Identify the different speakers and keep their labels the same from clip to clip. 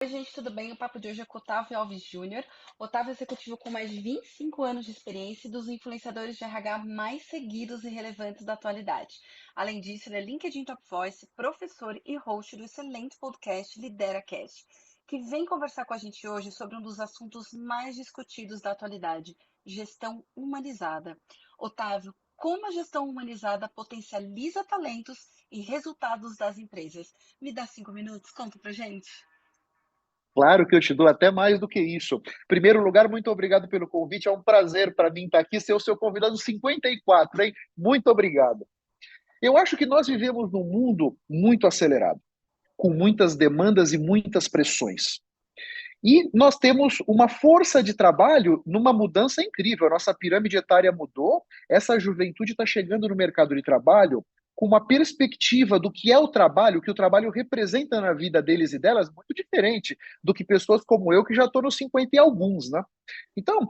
Speaker 1: Oi, gente, tudo bem? O papo de hoje é com Otávio Alves Júnior. Otávio é executivo com mais de 25 anos de experiência e dos influenciadores de RH mais seguidos e relevantes da atualidade. Além disso, ele é LinkedIn Top Voice, professor e host do excelente podcast LideraCast, que vem conversar com a gente hoje sobre um dos assuntos mais discutidos da atualidade, gestão humanizada. Otávio, como a gestão humanizada potencializa talentos e resultados das empresas? Me dá 5 minutos? Conta pra gente.
Speaker 2: Claro que eu te dou até mais do que isso. Em primeiro lugar, muito obrigado pelo convite. É um prazer para mim estar aqui, ser o seu convidado 54, hein? Muito obrigado. Eu acho que nós vivemos num mundo muito acelerado, com muitas demandas e muitas pressões. E nós temos uma força de trabalho numa mudança incrível. A nossa pirâmide etária mudou, essa juventude está chegando no mercado de trabalho com uma perspectiva do que é o que o trabalho representa na vida deles e delas, muito diferente do que pessoas como eu, que já estou nos 50 e alguns, né? Então,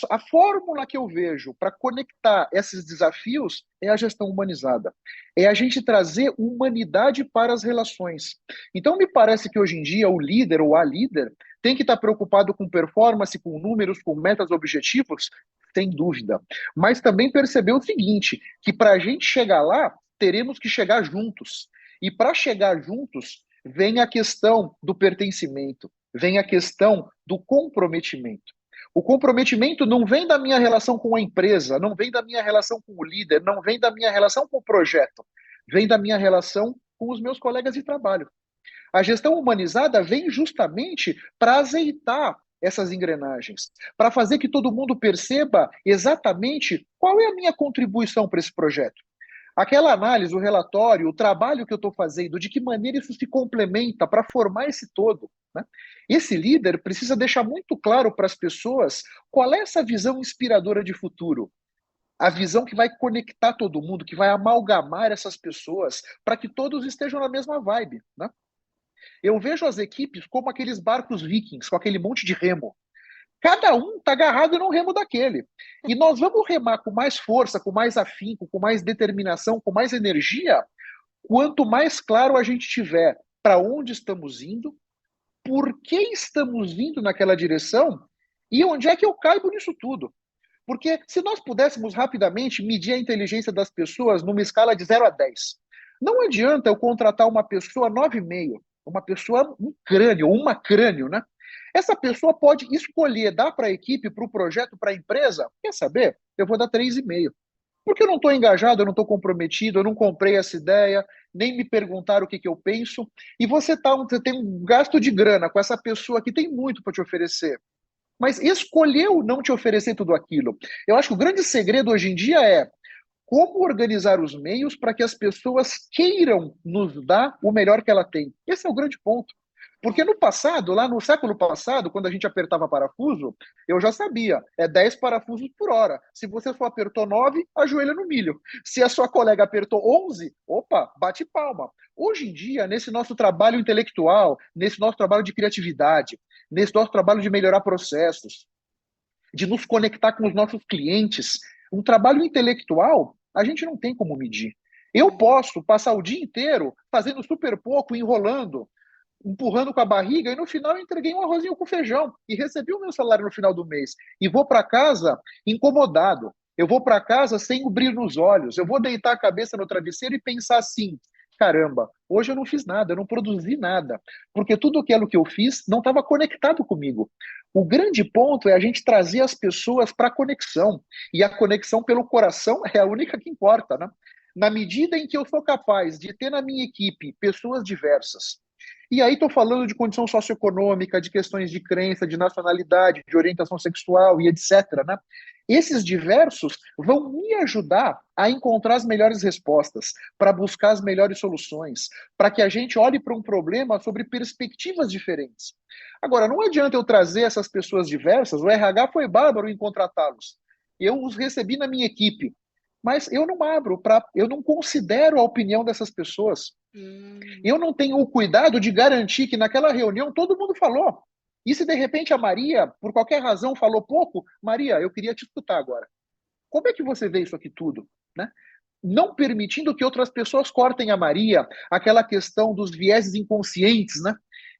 Speaker 2: a fórmula que eu vejo para conectar esses desafios é a gestão humanizada. É a gente trazer humanidade para as relações. Então, me parece que hoje em dia o líder ou a líder tem que estar preocupado com performance, com números, com metas, objetivos, sem dúvida. Mas também perceber o seguinte, que para a gente chegar lá, teremos que chegar juntos. E para chegar juntos, vem a questão do pertencimento, vem a questão do comprometimento. O comprometimento não vem da minha relação com a empresa, não vem da minha relação com o líder, não vem da minha relação com o projeto, vem da minha relação com os meus colegas de trabalho. A gestão humanizada vem justamente para azeitar essas engrenagens, para fazer que todo mundo perceba exatamente qual é a minha contribuição para esse projeto. Aquela análise, o relatório, o trabalho que eu estou fazendo, de que maneira isso se complementa para formar esse todo. Né? Esse líder precisa deixar muito claro para as pessoas qual é essa visão inspiradora de futuro. A visão que vai conectar todo mundo, que vai amalgamar essas pessoas para que todos estejam na mesma vibe. Né? Eu vejo as equipes como aqueles barcos vikings, com aquele monte de remo. Cada um está agarrado no remo daquele. E nós vamos remar com mais força, com mais afinco, com mais determinação, com mais energia, quanto mais claro a gente tiver para onde estamos indo, por que estamos indo naquela direção e onde é que eu caibo nisso tudo. Porque se nós pudéssemos rapidamente medir a inteligência das pessoas numa escala de 0 a 10, não adianta eu contratar uma pessoa 9,5, uma pessoa, um crânio, uma crânio, né? Essa pessoa pode escolher dar para a equipe, para o projeto, para a empresa. Quer saber? Eu vou dar 3,5. Porque eu não estou engajado, eu não estou comprometido, eu não comprei essa ideia, nem me perguntaram o que eu penso. E você tem um gasto de grana com essa pessoa que tem muito para te oferecer, mas escolheu não te oferecer tudo aquilo. Eu acho que o grande segredo hoje em dia é como organizar os meios para que as pessoas queiram nos dar o melhor que ela tem. Esse é o grande ponto. Porque no passado, lá no século passado, quando a gente apertava parafuso, eu já sabia, é 10 parafusos por hora. Se você só apertou 9, ajoelha no milho. Se a sua colega apertou 11, opa, bate palma. Hoje em dia, nesse nosso trabalho intelectual, nesse nosso trabalho de criatividade, nesse nosso trabalho de melhorar processos, de nos conectar com os nossos clientes, um trabalho intelectual, a gente não tem como medir. Eu posso passar o dia inteiro fazendo super pouco, enrolando, empurrando com a barriga, e no final eu entreguei um arrozinho com feijão e recebi o meu salário no final do mês. E vou para casa incomodado. Eu vou para casa sem o brilho nos olhos. Eu vou deitar a cabeça no travesseiro e pensar assim: caramba, hoje eu não fiz nada, eu não produzi nada, porque tudo aquilo que eu fiz não estava conectado comigo. O grande ponto é a gente trazer as pessoas para a conexão. E a conexão pelo coração é a única que importa, né? Na medida em que eu sou capaz de ter na minha equipe pessoas diversas, e aí estou falando de condição socioeconômica, de questões de crença, de nacionalidade, de orientação sexual e etc., né? Esses diversos vão me ajudar a encontrar as melhores respostas, para buscar as melhores soluções, para que a gente olhe para um problema sobre perspectivas diferentes. Agora, não adianta eu trazer essas pessoas diversas, o RH foi bárbaro em contratá-los. Eu os recebi na minha equipe, mas eu não abro eu não considero a opinião dessas pessoas.
Speaker 1: Hum.
Speaker 2: Eu não tenho o cuidado de garantir que naquela reunião todo mundo falou. E se de repente a Maria, por qualquer razão, falou pouco, Maria, eu queria te escutar agora. Como é que você vê isso aqui tudo? Né? Não permitindo que outras pessoas cortem a Maria, aquela questão dos vieses inconscientes, né?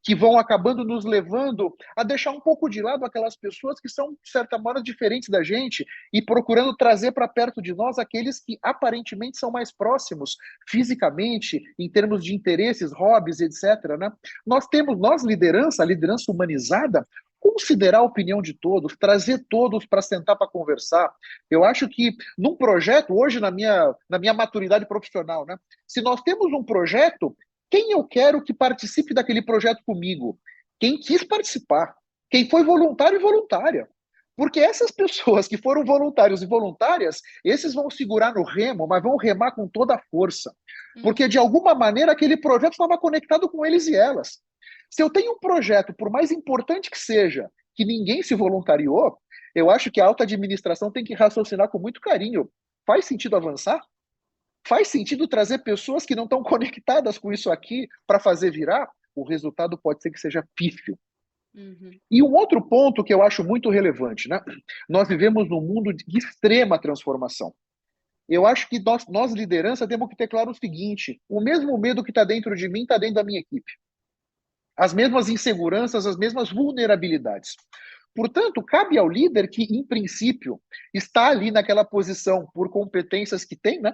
Speaker 2: que vão acabando nos levando a deixar um pouco de lado aquelas pessoas que são, de certa maneira, diferentes da gente e procurando trazer para perto de nós aqueles que aparentemente são mais próximos fisicamente, em termos de interesses, hobbies, etc. Né? Nós liderança, a liderança humanizada, considerar a opinião de todos, trazer todos para sentar para conversar. Eu acho que num projeto, hoje na minha maturidade profissional, né? Se nós temos um projeto, quem eu quero que participe daquele projeto comigo? Quem quis participar, quem foi voluntário e voluntária. Porque essas pessoas que foram voluntários e voluntárias, esses vão segurar no remo, mas vão remar com toda a força. Porque, de alguma maneira, aquele projeto estava conectado com eles e elas. Se eu tenho um projeto, por mais importante que seja, que ninguém se voluntariou, eu acho que a alta administração tem que raciocinar com muito carinho. Faz sentido avançar? Faz sentido trazer pessoas que não estão conectadas com isso aqui para fazer virar? O resultado pode ser que seja pífio.
Speaker 1: Uhum.
Speaker 2: E um outro ponto que eu acho muito relevante, né? Nós vivemos num mundo de extrema transformação. Eu acho que nós liderança, temos que ter claro o seguinte: o mesmo medo que está dentro de mim está dentro da minha equipe. As mesmas inseguranças, as mesmas vulnerabilidades. Portanto, cabe ao líder que, em princípio, está ali naquela posição por competências que tem, né?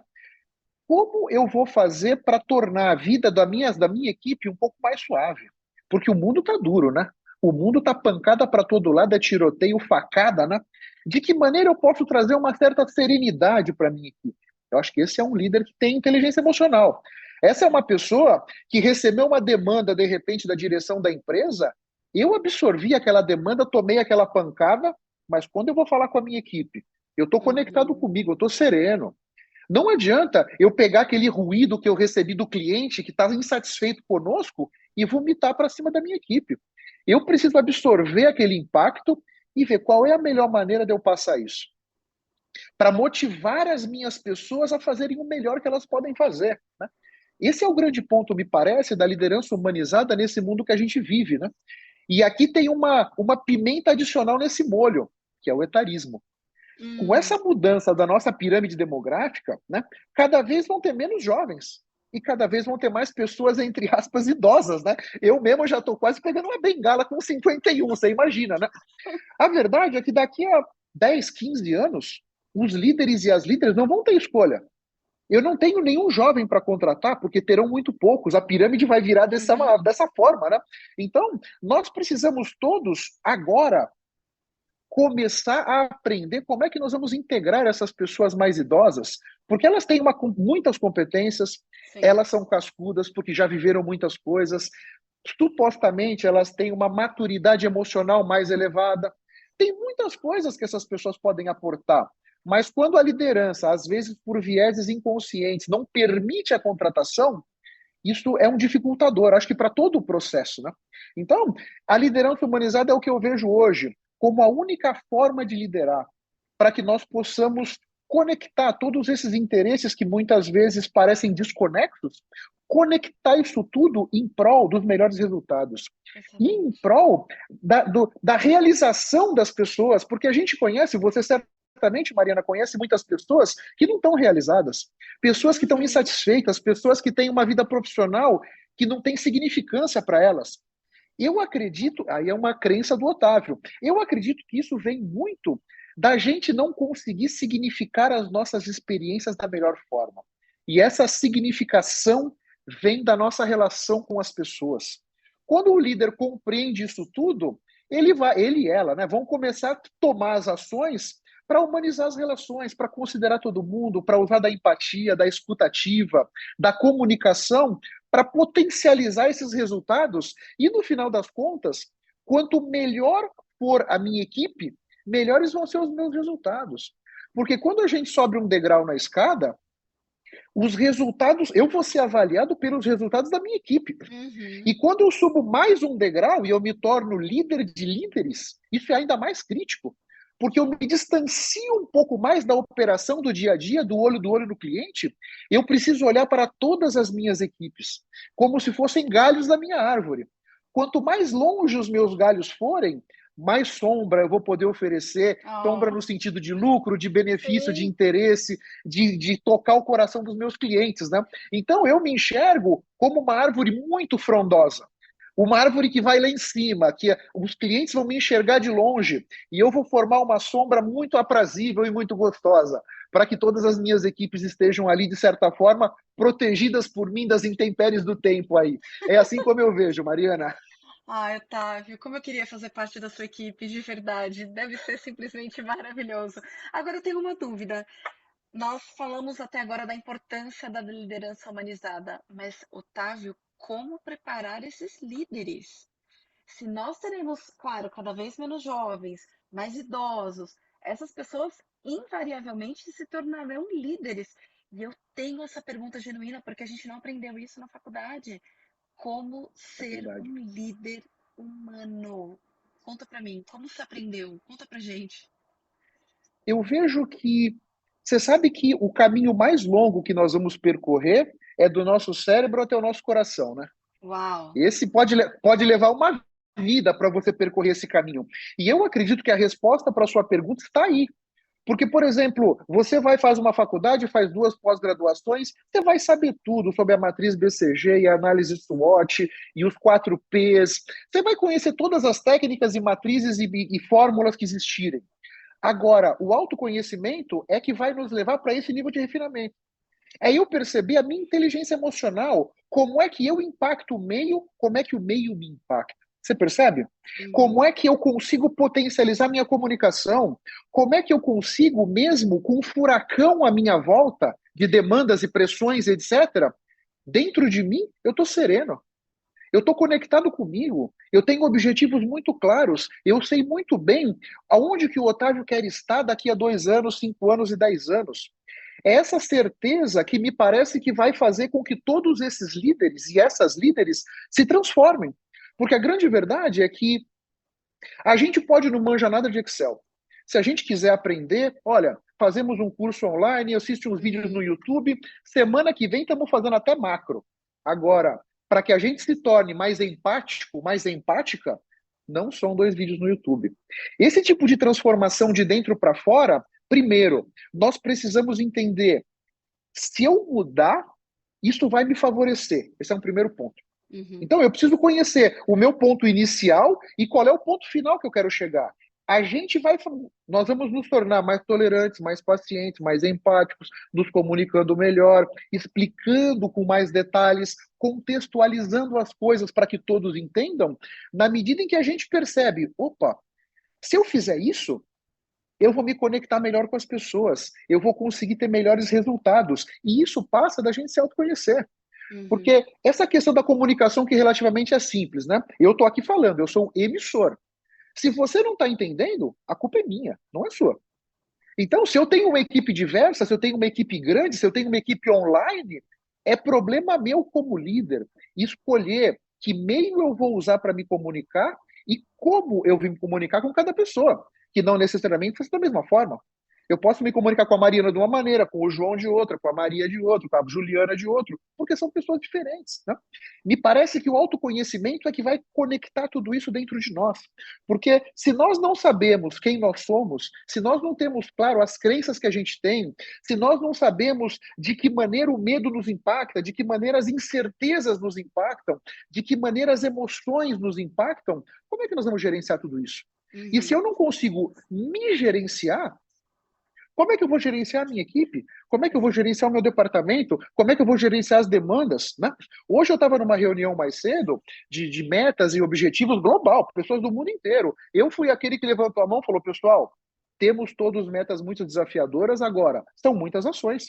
Speaker 2: Como eu vou fazer para tornar a vida da minha equipe um pouco mais suave? Porque o mundo está duro, né? O mundo está pancada para todo lado, é tiroteio, facada, né? De que maneira eu posso trazer uma certa serenidade para a minha equipe? Eu acho que esse é um líder que tem inteligência emocional. Essa é uma pessoa que recebeu uma demanda, de repente, da direção da empresa. Eu absorvi aquela demanda, tomei aquela pancada, mas quando eu vou falar com a minha equipe, eu estou conectado
Speaker 1: Uhum.
Speaker 2: comigo, eu estou sereno. Não adianta eu pegar aquele ruído que eu recebi do cliente que está insatisfeito conosco e vomitar para cima da minha equipe. Eu preciso absorver aquele impacto e ver qual é a melhor maneira de eu passar isso. Para motivar as minhas pessoas a fazerem o melhor que elas podem fazer. Né? Esse é o grande ponto, me parece, da liderança humanizada nesse mundo que a gente vive. Né? E aqui tem uma pimenta adicional nesse molho, que é o etarismo. Com essa mudança da nossa pirâmide demográfica, né, cada vez vão ter menos jovens e cada vez vão ter mais pessoas, entre aspas, idosas. Né? Eu mesmo já estou quase pegando uma bengala com 51, você imagina. Né? A verdade é que daqui a 10, 15 anos, os líderes e as líderes não vão ter escolha. Eu não tenho nenhum jovem para contratar, porque terão muito poucos. A pirâmide vai virar
Speaker 1: Uhum.
Speaker 2: dessa forma. Né? Então, nós precisamos todos, agora, começar a aprender como é que nós vamos integrar essas pessoas mais idosas, porque elas têm muitas competências,
Speaker 1: Sim.
Speaker 2: elas são cascudas porque já viveram muitas coisas, supostamente elas têm uma maturidade emocional mais elevada. Tem muitas coisas que essas pessoas podem aportar, mas quando a liderança, às vezes por vieses inconscientes, não permite a contratação, isso é um dificultador, acho que para todo o processo. Né? Então, a liderança humanizada é o que eu vejo hoje como a única forma de liderar, para que nós possamos conectar todos esses interesses que muitas vezes parecem desconexos, conectar isso tudo em prol dos melhores resultados. E em
Speaker 1: Excelente.
Speaker 2: prol da realização das pessoas, porque a gente conhece, você certamente, Mariana, conhece muitas pessoas que não estão realizadas, pessoas que estão
Speaker 1: Uhum.
Speaker 2: insatisfeitas, pessoas que têm uma vida profissional que não tem significância para elas. Eu acredito, aí é uma crença do Otávio, eu acredito que isso vem muito da gente não conseguir significar as nossas experiências da melhor forma. E essa significação vem da nossa relação com as pessoas. Quando o líder compreende isso tudo, ele e ela, né, vão começar a tomar as ações para humanizar as relações, para considerar todo mundo, para usar da empatia, da escutativa, da comunicação, para potencializar esses resultados. E no final das contas, quanto melhor for a minha equipe, melhores vão ser os meus resultados. Porque quando a gente sobe um degrau na escada, os resultados, eu vou ser avaliado pelos resultados da minha equipe.
Speaker 1: Uhum.
Speaker 2: E quando eu subo mais um degrau e eu me torno líder de líderes, isso é ainda mais crítico, porque eu me distancio um pouco mais da operação do dia a dia, do olho no cliente, eu preciso olhar para todas as minhas equipes, como se fossem galhos da minha árvore. Quanto mais longe os meus galhos forem, mais sombra eu vou poder oferecer, sombra
Speaker 1: Oh,
Speaker 2: no sentido de lucro, de benefício, de
Speaker 1: sim.
Speaker 2: interesse, de tocar o coração dos meus clientes. Né? Então eu me enxergo como uma árvore muito frondosa. uma árvore que vai lá em cima, que os clientes vão me enxergar de longe e eu vou formar uma sombra muito aprazível e muito gostosa, para que todas as minhas equipes estejam ali, de certa forma, protegidas por mim das intempéries do tempo aí. É assim como eu vejo, Mariana.
Speaker 1: Ai, Otávio, como eu queria fazer parte da sua equipe, de verdade. Deve ser simplesmente maravilhoso. Agora eu tenho uma dúvida. Nós falamos até agora da importância da liderança humanizada, mas, Otávio, como preparar esses líderes? Se nós teremos, claro, cada vez menos jovens, mais idosos, essas pessoas invariavelmente se tornarão líderes. E eu tenho essa pergunta genuína porque a gente não aprendeu isso na faculdade. Como
Speaker 2: É
Speaker 1: ser
Speaker 2: verdade.
Speaker 1: um líder humano? Conta pra mim, como você aprendeu? Conta pra gente.
Speaker 2: Eu vejo que você sabe que o caminho mais longo que nós vamos percorrer é do nosso cérebro até o nosso coração, né?
Speaker 1: Uau!
Speaker 2: Esse pode levar uma vida para você percorrer esse caminho. E eu acredito que a resposta para a sua pergunta está aí. Porque, por exemplo, você vai fazer uma faculdade, faz duas pós-graduações, você vai saber tudo sobre a matriz BCG e a análise SWOT e os 4Ps. Você vai conhecer todas as técnicas e matrizes e fórmulas que existirem. Agora, o autoconhecimento é que vai nos levar para esse nível de refinamento. Aí eu percebi a minha inteligência emocional, como é que eu impacto o meio, como é que o meio me impacta. Você percebe? Como
Speaker 1: Uhum,
Speaker 2: é que eu consigo potencializar minha comunicação? Como é que eu consigo, mesmo com um furacão à minha volta, de demandas e pressões, etc., dentro de mim, eu estou sereno. Eu estou conectado comigo, eu tenho objetivos muito claros, eu sei muito bem aonde que o Otávio quer estar daqui a 2 anos, 5 anos e 10 anos. É essa certeza que me parece que vai fazer com que todos esses líderes e essas líderes se transformem. Porque a grande verdade é que a gente pode não manjar nada de Excel. Se a gente quiser aprender, olha, fazemos um curso online, assiste uns vídeos no
Speaker 1: uhum,
Speaker 2: YouTube, semana que vem estamos fazendo até macro. Agora, para que a gente se torne mais empático, mais empática, não são 2 vídeos no YouTube. Esse tipo de transformação de dentro para fora, primeiro, nós precisamos entender se eu mudar, isso vai me favorecer. Esse é um primeiro ponto.
Speaker 1: uhum.
Speaker 2: Então, eu preciso conhecer o meu ponto inicial e qual é o ponto final que eu quero chegar. A gente vai, nós vamos nos tornar mais tolerantes, mais pacientes, mais empáticos, nos comunicando melhor, explicando com mais detalhes, contextualizando as coisas para que todos entendam, na medida em que a gente percebe, opa, se eu fizer isso, eu vou me conectar melhor com as pessoas, eu vou conseguir ter melhores resultados. E isso passa da gente se autoconhecer.
Speaker 1: Uhum,
Speaker 2: Porque essa questão da comunicação que relativamente é simples, né? Eu estou aqui falando, eu sou um emissor. Se você não está entendendo, a culpa é minha, não é sua. Então, se eu tenho uma equipe diversa, se eu tenho uma equipe grande, se eu tenho uma equipe online, é problema meu como líder escolher que meio eu vou usar para me comunicar e como eu vou me comunicar com cada pessoa, que não necessariamente fosse da mesma forma. Eu posso me comunicar com a Mariana de uma maneira, com o João de outra, com a Maria de outra, com a Juliana de outro, porque são pessoas diferentes, né? Me parece que o autoconhecimento é que vai conectar tudo isso dentro de nós. Porque se nós não sabemos quem nós somos, se nós não temos claro as crenças que a gente tem, se nós não sabemos de que maneira o medo nos impacta, de que maneira as incertezas nos impactam, de que maneira as emoções nos impactam, como é que nós vamos gerenciar tudo isso? E se
Speaker 1: uhum.
Speaker 2: eu não consigo me gerenciar, como é que eu vou gerenciar a minha equipe? Como é que eu vou gerenciar o meu departamento? Como é que eu vou gerenciar as demandas? Né? Hoje eu estava numa reunião mais cedo de metas e objetivos global, pessoas do mundo inteiro. Eu fui aquele que levantou a mão e falou, pessoal, temos todos metas muito desafiadoras agora. São muitas ações.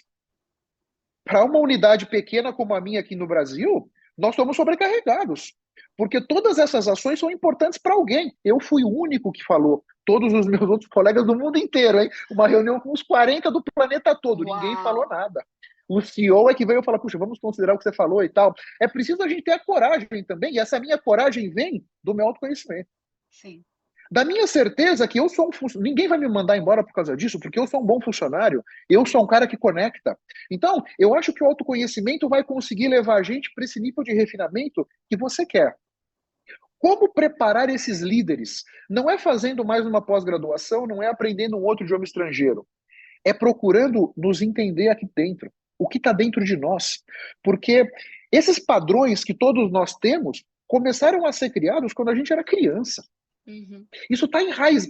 Speaker 2: Para uma unidade pequena como a minha aqui no Brasil, nós somos sobrecarregados. Porque todas essas ações são importantes para alguém. Eu fui o único que falou. Todos os meus outros colegas do mundo inteiro, hein? Uma reunião com os 40 do planeta todo. Ninguém falou
Speaker 1: Uau!
Speaker 2: nada. O CEO é que veio falar, puxa, vamos considerar o que você falou e tal. É preciso a gente ter a coragem também, e essa minha coragem vem do meu autoconhecimento.
Speaker 1: Sim.
Speaker 2: Da minha certeza que eu sou um funcionário, ninguém vai me mandar embora por causa disso, porque eu sou um bom funcionário, eu sou um cara que conecta. Então, eu acho que o autoconhecimento vai conseguir levar a gente para esse nível de refinamento que você quer. Como preparar esses líderes? Não é fazendo mais uma pós-graduação, não é aprendendo um outro idioma estrangeiro. É procurando nos entender aqui dentro, o que está dentro de nós. Porque esses padrões que todos nós temos, começaram a ser criados quando a gente era criança.
Speaker 1: Uhum.
Speaker 2: Isso está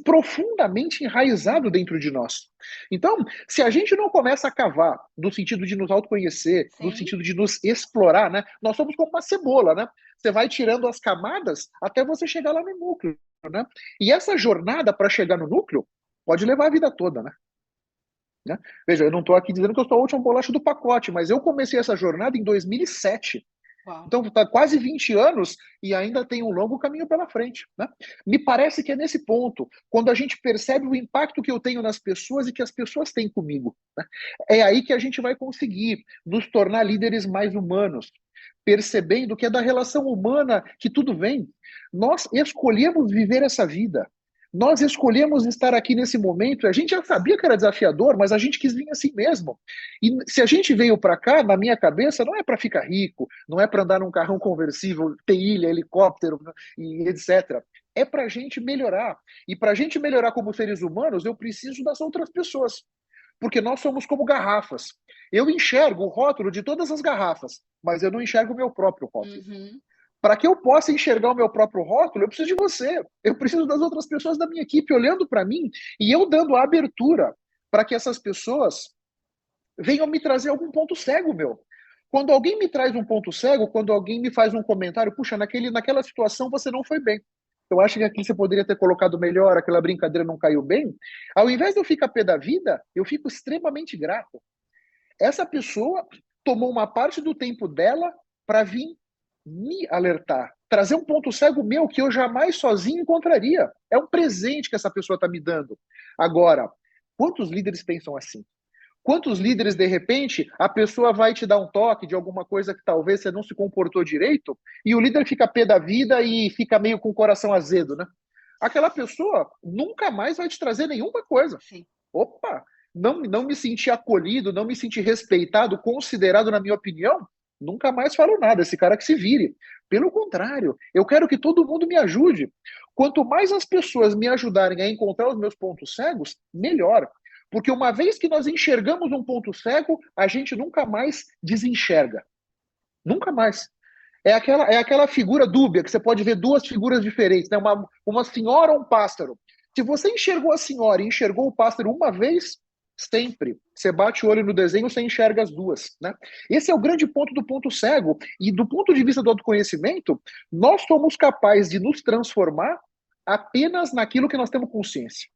Speaker 2: profundamente enraizado dentro de nós. Então, se a gente não começa a cavar, no sentido de nos autoconhecer, no
Speaker 1: Sim.
Speaker 2: sentido de nos explorar, né? Nós somos como uma cebola, né? Você vai tirando as camadas até você chegar lá no núcleo, né? E essa jornada para chegar no núcleo pode levar a vida toda, né? Veja, eu não estou aqui dizendo que eu sou a última bolacha do pacote, mas eu comecei essa jornada em 2007.
Speaker 1: Uau.
Speaker 2: Então, está quase 20 anos e ainda tem um longo caminho pela frente, né? Me parece que é nesse ponto, quando a gente percebe o impacto que eu tenho nas pessoas e que as pessoas têm comigo, né? É aí que a gente vai conseguir nos tornar líderes mais humanos, percebendo que é da relação humana que tudo vem. Nós escolhemos viver essa vida. Nós escolhemos estar aqui nesse momento. A gente já sabia que era desafiador, mas a gente quis vir assim mesmo. E se a gente veio para cá, na minha cabeça, não é para ficar rico, não é para andar num carrão conversível, ter ilha, helicóptero e etc. É para a gente melhorar. E para a gente melhorar como seres humanos, eu preciso das outras pessoas. Porque nós somos como garrafas. Eu enxergo o rótulo de todas as garrafas, mas eu não enxergo o meu próprio rótulo.
Speaker 1: Uhum.
Speaker 2: Para que eu possa enxergar o meu próprio rótulo, eu preciso de você. Eu preciso das outras pessoas da minha equipe olhando para mim e eu dando a abertura para que essas pessoas venham me trazer algum ponto cego meu. Quando alguém me traz um ponto cego, quando alguém me faz um comentário, puxa, naquela situação você não foi bem. Eu acho que aqui você poderia ter colocado melhor, aquela brincadeira não caiu bem. Ao invés de eu ficar pé da vida, eu fico extremamente grato. Essa pessoa tomou uma parte do tempo dela para vir me alertar, trazer um ponto cego meu que eu jamais sozinho encontraria. É um presente que essa pessoa está me dando. Agora, quantos líderes pensam assim? Quantos líderes, de repente, a pessoa vai te dar um toque de alguma coisa que talvez você não se comportou direito, e o líder fica pé da vida e fica meio com o coração azedo, né? Aquela pessoa nunca mais vai te trazer nenhuma coisa.
Speaker 1: Sim.
Speaker 2: Opa, não me senti acolhido, não me senti respeitado, considerado na minha opinião, nunca mais falo nada, esse cara que se vire. Pelo contrário, eu quero que todo mundo me ajude. Quanto mais as pessoas me ajudarem a encontrar os meus pontos cegos, melhor. Porque uma vez que nós enxergamos um ponto cego, a gente nunca mais desenxerga. Nunca mais. É aquela figura dúbia, que você pode ver duas figuras diferentes, né? Uma senhora ou um pássaro. Se você enxergou a senhora e enxergou o pássaro uma vez, sempre. Você bate o olho no desenho, você enxerga as duas, né? Esse é o grande ponto do ponto cego. E do ponto de vista do autoconhecimento, nós somos capazes de nos transformar apenas naquilo que nós temos consciência.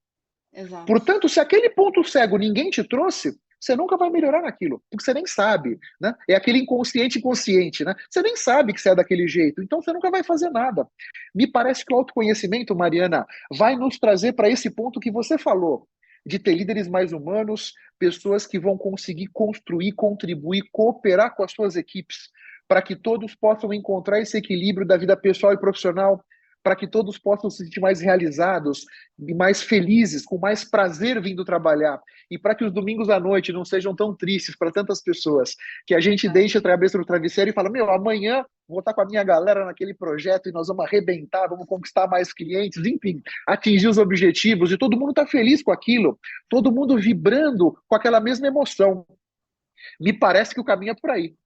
Speaker 1: Exato.
Speaker 2: Portanto, se aquele ponto cego ninguém te trouxe, você nunca vai melhorar naquilo, porque você nem sabe, né? É aquele inconsciente inconsciente, né? Você nem sabe que você é daquele jeito, então você nunca vai fazer nada. Me parece que o autoconhecimento, Mariana, vai nos trazer para esse ponto que você falou, de ter líderes mais humanos, pessoas que vão conseguir construir, contribuir, cooperar com as suas equipes, para que todos possam encontrar esse equilíbrio da vida pessoal e profissional, para que todos possam se sentir mais realizados e mais felizes, com mais prazer vindo trabalhar, e para que os domingos à noite não sejam tão tristes para tantas pessoas, que a gente deixe a
Speaker 1: Verdade.
Speaker 2: cabeça no travesseiro e fala, meu, amanhã vou estar com a minha galera naquele projeto e nós vamos arrebentar, vamos conquistar mais clientes, enfim, atingir os objetivos, e todo mundo está feliz com aquilo, todo mundo vibrando com aquela mesma emoção. Me parece que o caminho é por aí.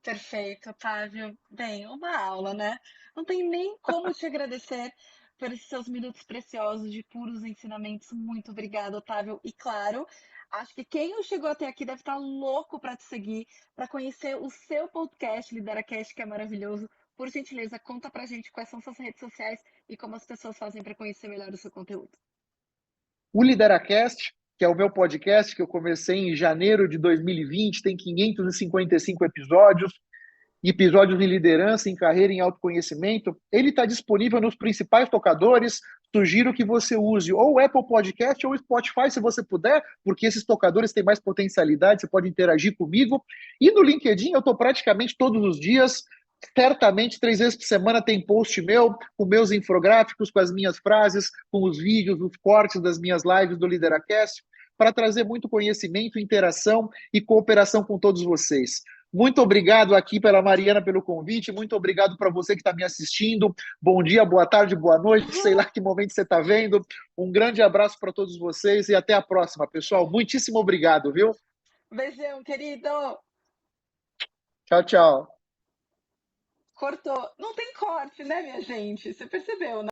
Speaker 1: Perfeito, Otávio. Bem, uma aula, né? Não tem nem como te agradecer por esses seus minutos preciosos de puros ensinamentos. Muito obrigada, Otávio. E claro, acho que quem não chegou até aqui deve estar louco para te seguir, para conhecer o seu podcast, LideraCast, que é maravilhoso. Por gentileza, conta pra gente quais são suas redes sociais e como as pessoas fazem para conhecer melhor o seu conteúdo.
Speaker 2: O Lideracast, que é o meu podcast que eu comecei em janeiro de 2020, tem 555 episódios em liderança, em carreira, em autoconhecimento. Ele está disponível nos principais tocadores. Sugiro que você use ou o Apple Podcast ou o Spotify, se você puder, porque esses tocadores têm mais potencialidade, você pode interagir comigo. E no LinkedIn, eu estou praticamente todos os dias, certamente 3 vezes por semana tem post meu, com meus infográficos, com as minhas frases, com os vídeos, os cortes das minhas lives do Lideracast, para trazer muito conhecimento, interação e cooperação com todos vocês. Muito obrigado aqui pela Mariana pelo convite, muito obrigado para você que está me assistindo. Bom dia, boa tarde, boa noite, sei lá que momento você está vendo. Um grande abraço para todos vocês e até a próxima, pessoal. Muitíssimo obrigado, viu?
Speaker 1: Beijão, querido!
Speaker 2: Tchau, tchau.
Speaker 1: Cortou. Não tem corte, né, minha gente? Você percebeu, né?